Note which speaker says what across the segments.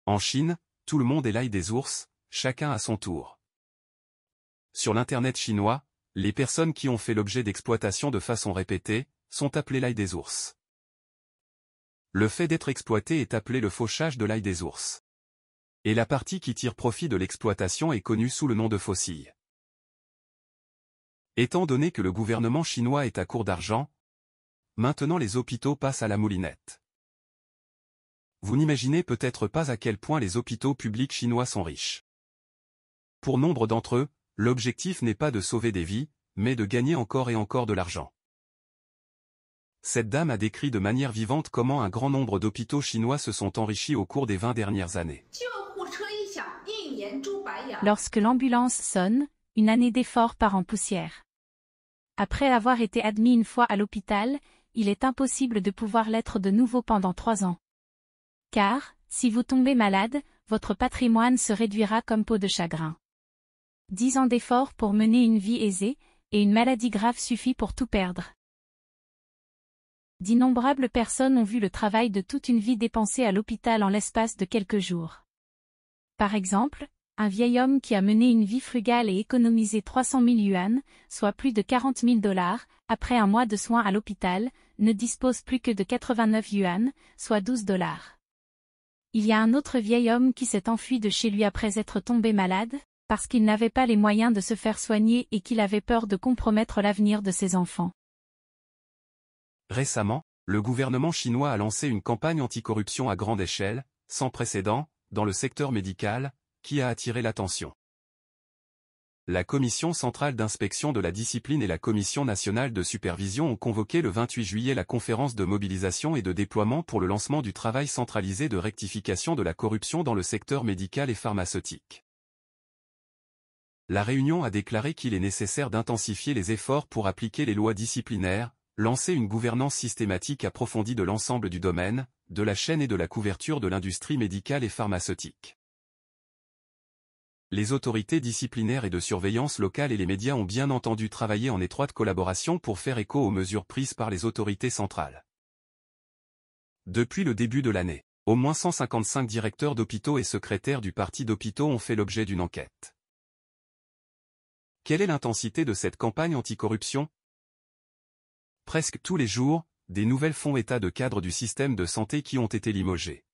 Speaker 1: En Chine, tout le monde est l'ail des ours, chacun à son tour. Sur l'internet chinois, les personnes qui ont fait l'objet d'exploitation de façon répétée, sont appelées l'ail des ours. Le fait d'être exploité est appelé le fauchage de l'ail des ours. Et la partie qui tire profit de l'exploitation est connue sous le nom de faucille. Étant donné que le gouvernement chinois est à court d'argent, maintenant les hôpitaux passent à la moulinette. Vous n'imaginez peut-être pas à quel point les hôpitaux publics chinois sont riches. Pour nombre d'entre eux, l'objectif n'est pas de sauver des vies, mais de gagner encore et encore de l'argent. Cette dame a décrit de manière vivante comment un grand nombre d'hôpitaux chinois se sont enrichis au cours des 20 dernières années.
Speaker 2: Lorsque l'ambulance sonne, une année d'effort part en poussière. Après avoir été admis une fois à l'hôpital, il est impossible de pouvoir l'être de nouveau pendant 3 ans. Car, si vous tombez malade, votre patrimoine se réduira comme peau de chagrin. 10 ans d'efforts pour mener une vie aisée, et une maladie grave suffit pour tout perdre. D'innombrables personnes ont vu le travail de toute une vie dépensé à l'hôpital en l'espace de quelques jours. Par exemple, un vieil homme qui a mené une vie frugale et économisé 300 000 yuan, soit plus de 40 000 $, après un mois de soins à l'hôpital, ne dispose plus que de 89 yuan, soit 12 $. Il y a un autre vieil homme qui s'est enfui de chez lui après être tombé malade, parce qu'il n'avait pas les moyens de se faire soigner et qu'il avait peur de compromettre l'avenir de ses enfants.
Speaker 1: Récemment, le gouvernement chinois a lancé une campagne anticorruption à grande échelle, sans précédent, dans le secteur médical, qui a attiré l'attention. La Commission centrale d'inspection de la discipline et la Commission nationale de supervision ont convoqué le 28 juillet la conférence de mobilisation et de déploiement pour le lancement du travail centralisé de rectification de la corruption dans le secteur médical et pharmaceutique. La réunion a déclaré qu'il est nécessaire d'intensifier les efforts pour appliquer les lois disciplinaires, lancer une gouvernance systématique approfondie de l'ensemble du domaine, de la chaîne et de la couverture de l'industrie médicale et pharmaceutique. Les autorités disciplinaires et de surveillance locales et les médias ont bien entendu travaillé en étroite collaboration pour faire écho aux mesures prises par les autorités centrales. Depuis le début de l'année, au moins 155 directeurs d'hôpitaux et secrétaires du parti d'hôpitaux ont fait l'objet d'une enquête. Quelle est l'intensité de cette campagne anticorruption ? Presque tous les jours, des nouvelles font état de cadres du système de santé qui ont été limogés.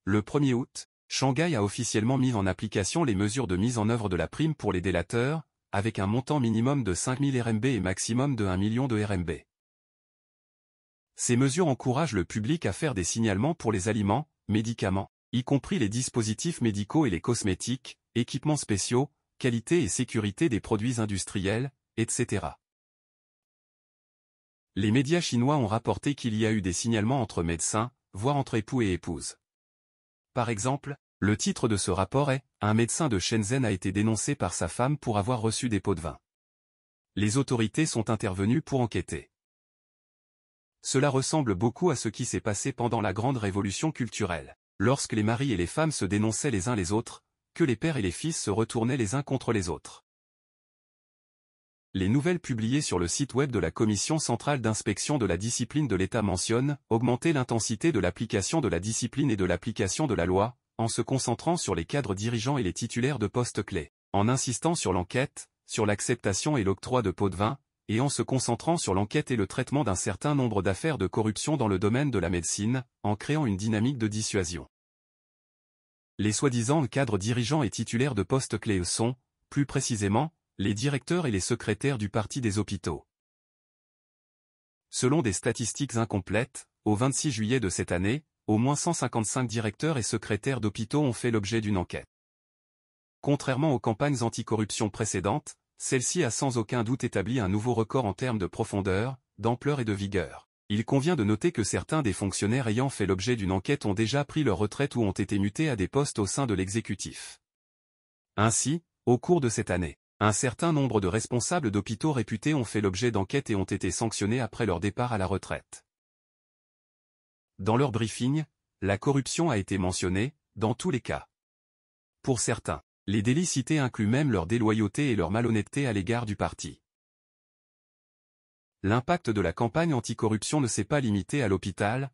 Speaker 1: Le 1er août, Shanghai a officiellement mis en application les mesures de mise en œuvre de la prime pour les délateurs, avec un montant minimum de 5 000 RMB et maximum de 1 million de RMB. Ces mesures encouragent le public à faire des signalements pour les aliments, médicaments, y compris les dispositifs médicaux et les cosmétiques, équipements spéciaux, qualité et sécurité des produits industriels, etc. Les médias chinois ont rapporté qu'il y a eu des signalements entre médecins, voire entre époux et épouses. Par exemple, le titre de ce rapport est « Un médecin de Shenzhen a été dénoncé par sa femme pour avoir reçu des pots de vin ». Les autorités sont intervenues pour enquêter. Cela ressemble beaucoup à ce qui s'est passé pendant la grande révolution culturelle, lorsque les maris et les femmes se dénonçaient les uns les autres, que les pères et les fils se retournaient les uns contre les autres. Les nouvelles publiées sur le site web de la Commission centrale d'inspection de la discipline de l'État mentionnent « Augmenter l'intensité de l'application de la discipline et de l'application de la loi, en se concentrant sur les cadres dirigeants et les titulaires de postes clés, en insistant sur l'enquête, sur l'acceptation et l'octroi de pots de vin, et en se concentrant sur l'enquête et le traitement d'un certain nombre d'affaires de corruption dans le domaine de la médecine, en créant une dynamique de dissuasion. » Les soi-disant cadres dirigeants et titulaires de postes clés sont, plus précisément, les directeurs et les secrétaires du parti des hôpitaux. Selon des statistiques incomplètes, au 26 juillet de cette année, au moins 155 directeurs et secrétaires d'hôpitaux ont fait l'objet d'une enquête. Contrairement aux campagnes anticorruption précédentes, celle-ci a sans aucun doute établi un nouveau record en termes de profondeur, d'ampleur et de vigueur. Il convient de noter que certains des fonctionnaires ayant fait l'objet d'une enquête ont déjà pris leur retraite ou ont été mutés à des postes au sein de l'exécutif. Ainsi, au cours de cette année, un certain nombre de responsables d'hôpitaux réputés ont fait l'objet d'enquêtes et ont été sanctionnés après leur départ à la retraite. Dans leur briefing, la corruption a été mentionnée, dans tous les cas. Pour certains, les délits cités incluent même leur déloyauté et leur malhonnêteté à l'égard du parti. L'impact de la campagne anticorruption ne s'est pas limité à l'hôpital.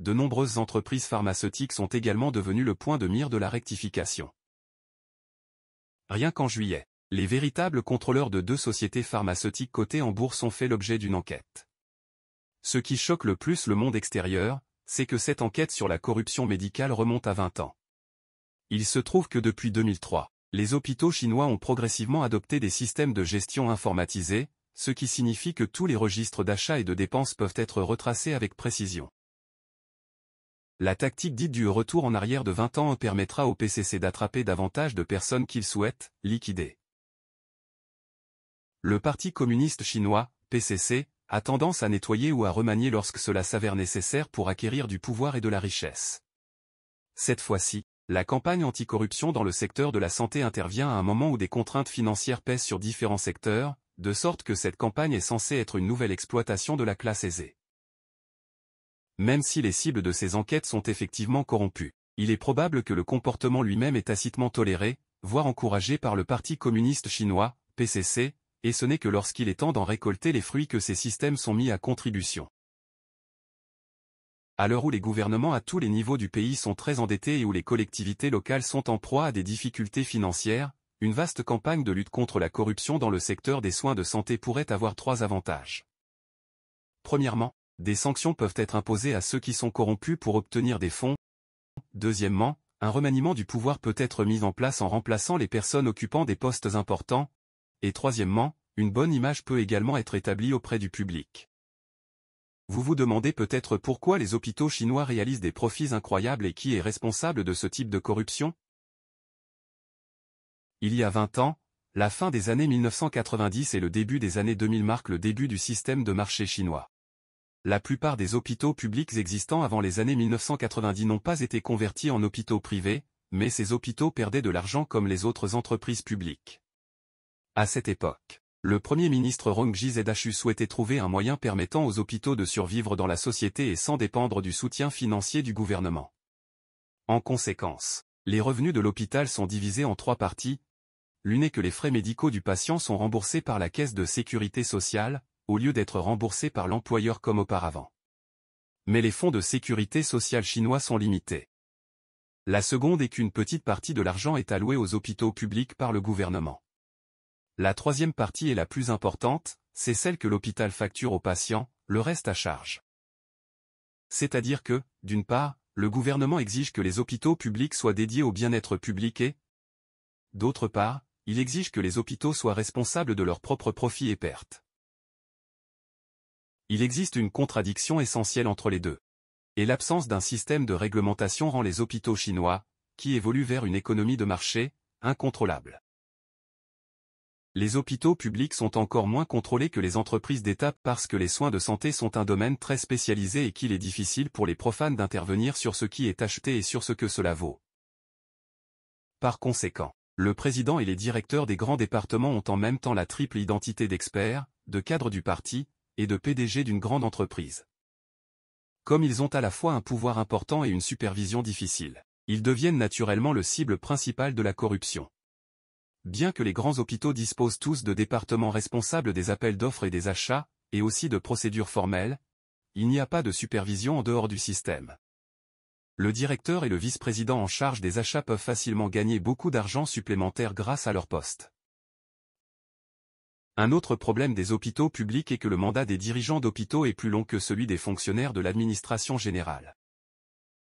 Speaker 1: de nombreuses entreprises pharmaceutiques sont également devenues le point de mire de la rectification. Rien qu'en juillet, les véritables contrôleurs de 2 sociétés pharmaceutiques cotées en bourse ont fait l'objet d'une enquête. Ce qui choque le plus le monde extérieur, c'est que cette enquête sur la corruption médicale remonte à 20 ans. Il se trouve que depuis 2003, les hôpitaux chinois ont progressivement adopté des systèmes de gestion informatisés, ce qui signifie que tous les registres d'achat et de dépenses peuvent être retracés avec précision. La tactique dite du retour en arrière de 20 ans permettra au PCC d'attraper davantage de personnes qu'il souhaite liquider. Le Parti communiste chinois, PCC, a tendance à nettoyer ou à remanier lorsque cela s'avère nécessaire pour acquérir du pouvoir et de la richesse. Cette fois-ci, la campagne anticorruption dans le secteur de la santé intervient à un moment où des contraintes financières pèsent sur différents secteurs, de sorte que cette campagne est censée être une nouvelle exploitation de la classe aisée. Même si les cibles de ces enquêtes sont effectivement corrompues, il est probable que le comportement lui-même est tacitement toléré, voire encouragé par le Parti communiste chinois, PCC, et ce n'est que lorsqu'il est temps d'en récolter les fruits que ces systèmes sont mis à contribution. À l'heure où les gouvernements à tous les niveaux du pays sont très endettés et où les collectivités locales sont en proie à des difficultés financières, une vaste campagne de lutte contre la corruption dans le secteur des soins de santé pourrait avoir 3 avantages. Premièrement, des sanctions peuvent être imposées à ceux qui sont corrompus pour obtenir des fonds. Deuxièmement, un remaniement du pouvoir peut être mis en place en remplaçant les personnes occupant des postes importants. Et troisièmement, une bonne image peut également être établie auprès du public. Vous vous demandez peut-être pourquoi les hôpitaux chinois réalisent des profits incroyables et qui est responsable de ce type de corruption? Il y a 20 ans, la fin des années 1990 et le début des années 2000 marquent le début du système de marché chinois. La plupart des hôpitaux publics existants avant les années 1990 n'ont pas été convertis en hôpitaux privés, mais ces hôpitaux perdaient de l'argent comme les autres entreprises publiques. À cette époque, le Premier ministre Rongji Zhu souhaitait trouver un moyen permettant aux hôpitaux de survivre dans la société et sans dépendre du soutien financier du gouvernement. En conséquence, les revenus de l'hôpital sont divisés en 3 parties. L'une est que les frais médicaux du patient sont remboursés par la caisse de sécurité sociale, au lieu d'être remboursés par l'employeur comme auparavant. Mais les fonds de sécurité sociale chinois sont limités. La seconde est qu'une petite partie de l'argent est allouée aux hôpitaux publics par le gouvernement. La troisième partie est la plus importante, c'est celle que l'hôpital facture aux patients, le reste à charge. C'est-à-dire que, d'une part, le gouvernement exige que les hôpitaux publics soient dédiés au bien-être public et, d'autre part, il exige que les hôpitaux soient responsables de leurs propres profits et pertes. Il existe une contradiction essentielle entre les deux. Et l'absence d'un système de réglementation rend les hôpitaux chinois, qui évoluent vers une économie de marché, incontrôlables. Les hôpitaux publics sont encore moins contrôlés que les entreprises d'État parce que les soins de santé sont un domaine très spécialisé et qu'il est difficile pour les profanes d'intervenir sur ce qui est acheté et sur ce que cela vaut. Par conséquent, le président et les directeurs des grands départements ont en même temps la triple identité d'experts, de cadres du parti, et de PDG d'une grande entreprise. Comme ils ont à la fois un pouvoir important et une supervision difficile, ils deviennent naturellement le cible principal de la corruption. Bien que les grands hôpitaux disposent tous de départements responsables des appels d'offres et des achats, et aussi de procédures formelles, il n'y a pas de supervision en dehors du système. Le directeur et le vice-président en charge des achats peuvent facilement gagner beaucoup d'argent supplémentaire grâce à leur poste. Un autre problème des hôpitaux publics est que le mandat des dirigeants d'hôpitaux est plus long que celui des fonctionnaires de l'administration générale.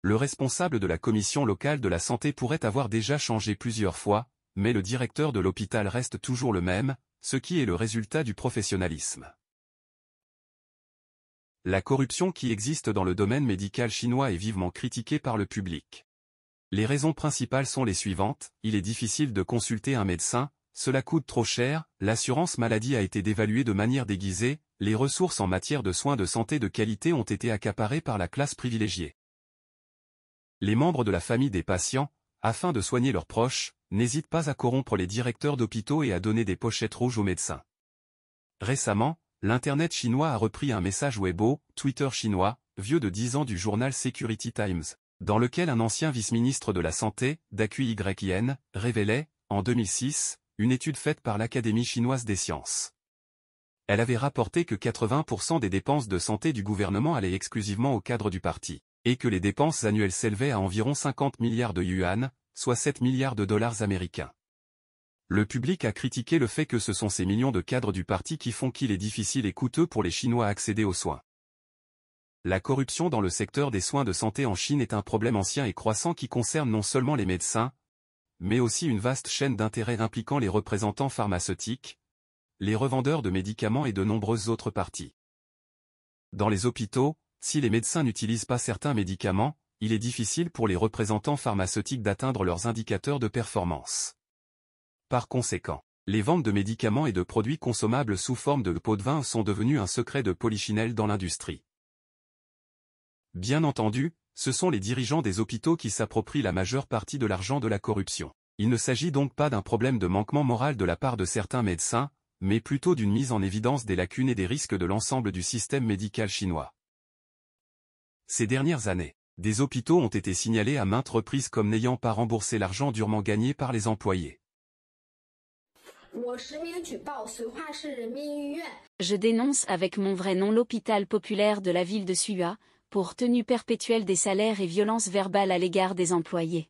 Speaker 1: Le responsable de la commission locale de la santé pourrait avoir déjà changé plusieurs fois, mais le directeur de l'hôpital reste toujours le même, ce qui est le résultat du professionnalisme. La corruption qui existe dans le domaine médical chinois est vivement critiquée par le public. Les raisons principales sont les suivantes: il est difficile de consulter un médecin, cela coûte trop cher, l'assurance maladie a été dévaluée de manière déguisée, les ressources en matière de soins de santé de qualité ont été accaparées par la classe privilégiée. Les membres de la famille des patients, afin de soigner leurs proches, n'hésitent pas à corrompre les directeurs d'hôpitaux et à donner des pochettes rouges aux médecins. Récemment, l'Internet chinois a repris un message Weibo, Twitter chinois, vieux de 10 ans du journal Security Times, dans lequel un ancien vice-ministre de la Santé, Daqui-Yin, révélait, en 2006, une étude faite par l'Académie chinoise des sciences. Elle avait rapporté que 80% des dépenses de santé du gouvernement allaient exclusivement au cadre du parti, et que les dépenses annuelles s'élevaient à environ 50 milliards de yuan, soit 7 milliards de dollars américains. Le public a critiqué le fait que ce sont ces millions de cadres du parti qui font qu'il est difficile et coûteux pour les Chinois à accéder aux soins. La corruption dans le secteur des soins de santé en Chine est un problème ancien et croissant qui concerne non seulement les médecins, mais aussi une vaste chaîne d'intérêts impliquant les représentants pharmaceutiques, les revendeurs de médicaments et de nombreuses autres parties. Dans les hôpitaux, si les médecins n'utilisent pas certains médicaments, il est difficile pour les représentants pharmaceutiques d'atteindre leurs indicateurs de performance. Par conséquent, les ventes de médicaments et de produits consommables sous forme de pots de vin sont devenues un secret de polichinelle dans l'industrie. Bien entendu, ce sont les dirigeants des hôpitaux qui s'approprient la majeure partie de l'argent de la corruption. Il ne s'agit donc pas d'un problème de manquement moral de la part de certains médecins, mais plutôt d'une mise en évidence des lacunes et des risques de l'ensemble du système médical chinois. Ces dernières années, des hôpitaux ont été signalés à maintes reprises comme n'ayant pas remboursé l'argent durement gagné par les employés.
Speaker 3: Je dénonce avec mon vrai nom l'hôpital populaire de la ville de Sua, pour tenue perpétuelle des salaires et violences verbales à l'égard des employés.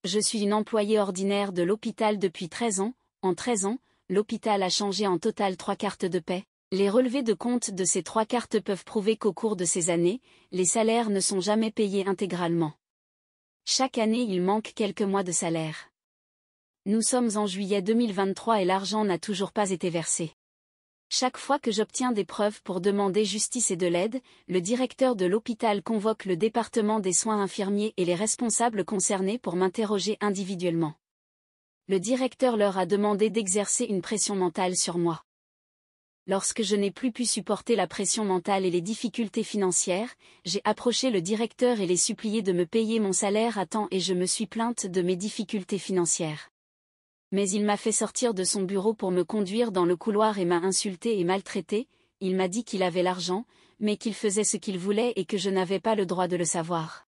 Speaker 3: Je suis une employée ordinaire de l'hôpital depuis 13 ans. En 13 ans, l'hôpital a changé en total 3 cartes de paie. Les relevés de compte de ces 3 cartes peuvent prouver qu'au cours de ces années, les salaires ne sont jamais payés intégralement. Chaque année il manque quelques mois de salaire. Nous sommes en juillet 2023 et l'argent n'a toujours pas été versé. Chaque fois que j'obtiens des preuves pour demander justice et de l'aide, le directeur de l'hôpital convoque le département des soins infirmiers et les responsables concernés pour m'interroger individuellement. Le directeur leur a demandé d'exercer une pression mentale sur moi. Lorsque je n'ai plus pu supporter la pression mentale et les difficultés financières, j'ai approché le directeur et l'ai supplié de me payer mon salaire à temps et je me suis plainte de mes difficultés financières. Mais il m'a fait sortir de son bureau pour me conduire dans le couloir et m'a insulté et maltraité. Il m'a dit qu'il avait l'argent, mais qu'il faisait ce qu'il voulait et que je n'avais pas le droit de le savoir.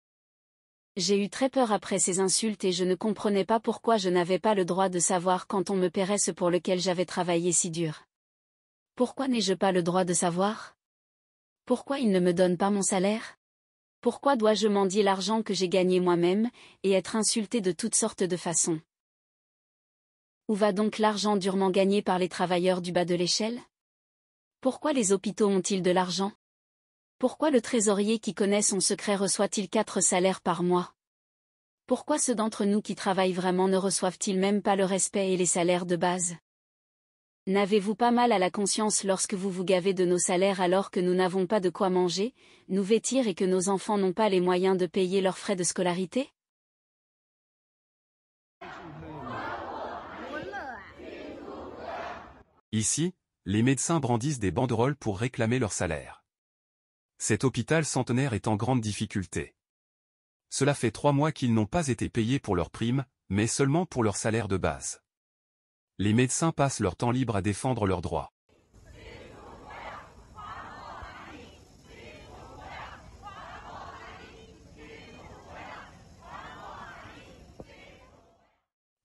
Speaker 3: J'ai eu très peur après ces insultes et je ne comprenais pas pourquoi je n'avais pas le droit de savoir quand on me paierait ce pour lequel j'avais travaillé si dur. Pourquoi n'ai-je pas le droit de savoir? Pourquoi il ne me donne pas mon salaire? Pourquoi dois-je mendier l'argent que j'ai gagné moi-même, et être insulté de toutes sortes de façons? Où va donc l'argent durement gagné par les travailleurs du bas de l'échelle? Pourquoi les hôpitaux ont-ils de l'argent? Pourquoi le trésorier qui connaît son secret reçoit-il 4 salaires par mois? Pourquoi ceux d'entre nous qui travaillent vraiment ne reçoivent-ils même pas le respect et les salaires de base? N'avez-vous pas mal à la conscience lorsque vous vous gavez de nos salaires alors que nous n'avons pas de quoi manger, nous vêtir et que nos enfants n'ont pas les moyens de payer leurs frais de scolarité?
Speaker 1: Ici, les médecins brandissent des banderoles pour réclamer leur salaire. Cet hôpital centenaire est en grande difficulté. Cela fait 3 mois qu'ils n'ont pas été payés pour leurs primes, mais seulement pour leur salaire de base. Les médecins passent leur temps libre à défendre leurs droits.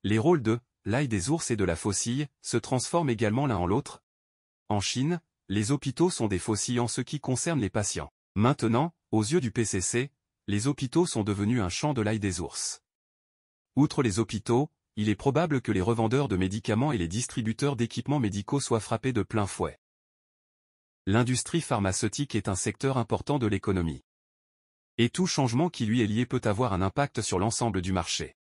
Speaker 1: Les rôles de l'ail des ours et de la faucille se transforment également l'un en l'autre. En Chine, les hôpitaux sont des faucilles en ce qui concerne les patients. Maintenant, aux yeux du PCC, les hôpitaux sont devenus un champ de l'ail des ours. Outre les hôpitaux, il est probable que les revendeurs de médicaments et les distributeurs d'équipements médicaux soient frappés de plein fouet. L'industrie pharmaceutique est un secteur important de l'économie. Et tout changement qui lui est lié peut avoir un impact sur l'ensemble du marché.